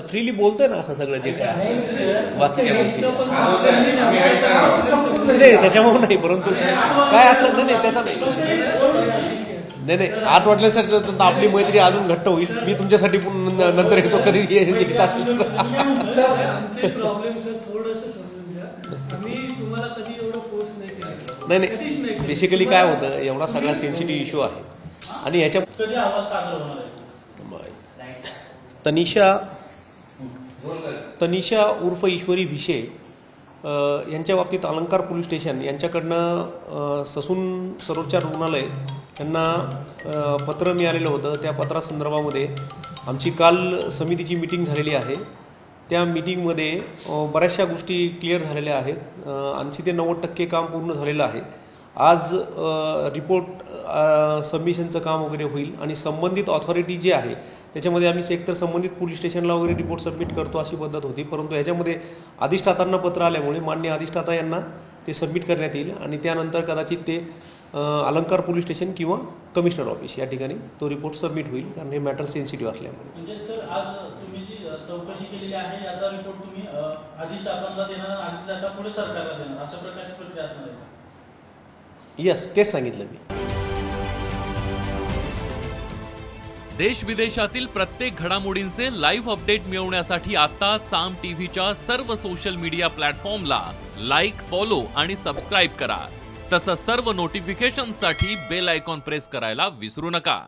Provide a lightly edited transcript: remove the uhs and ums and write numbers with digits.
Freely बोलतोय ना असं सगळं जे काय असं बाकी काय नाही त्याच्यामुळे नाही, परंतु काय असतं नाही त्याचा नाही आठ वाटल्यासाठी आपली मैत्री अजून घट्ट होईल. मी तुमच्यासाठी नंतर येतो कधी नाही. बेसिकली काय होतं, एवढा सगळा सेन्सिटिव्ह इश्यू आहे आणि ह्याच्या तनिषा उर्फ ईश्वरी भिशे यांच्या बाबतीत अलंकार पोलीस स्टेशन यांच्याकडनं ससून सर्वोच्च रुग्णालय यांना पत्र मिळालेलं होतं. त्या पत्रासंदर्भामध्ये आमची काल समितीची मीटिंग झालेली आहे. त्या मीटिंगमध्ये बऱ्याचशा गोष्टी क्लिअर झालेल्या आहेत. 80 ते 90% काम पूर्ण झालेलं आहे. आज रिपोर्ट सबमिशनचं काम वगैरे होईल आणि संबंधित ऑथॉरिटी जी आहे त्याच्यामध्ये आम्ही एकतर संबंधित पोलीस स्टेशनला वगैरे रिपोर्ट सबमिट करतो अशी पद्धत होती, परंतु ह्याच्यामध्ये अधिष्ठातांना पत्र आल्यामुळे मान्य अधिष्ठाता यांना ते सबमिट करण्यात येईल आणि त्यानंतर कदाचित ते अलंकार पोलीस स्टेशन किंवा कमिशनर ऑफिस या ठिकाणी तो रिपोर्ट सबमिट होईल, कारण हे मॅटर सेन्सिटिव्ह असल्यामुळे. म्हणजे सर, आज तुम्ही जी चौकशी केलेली आहे याचा रिपोर्ट तुम्ही अधिष्ठातांना देणार, अधिष्ठाता पुढे सरकारला देणार, अशा प्रकारची प्रक्रिया असणार आहे? यस, तेच सांगितलं मी. देश विदेशातील प्रत्येक घडामोडींचे लाईव्ह अपडेट मिळवण्यासाठी आता साम टीव्हीच्या सर्व सोशल मीडिया प्लॅटफॉर्मला लाईक, फॉलो आणि सबस्क्राईब करा. तसंच सर्व नोटिफिकेशनसाठी बेल आयकॉन प्रेस करायला विसरू नका.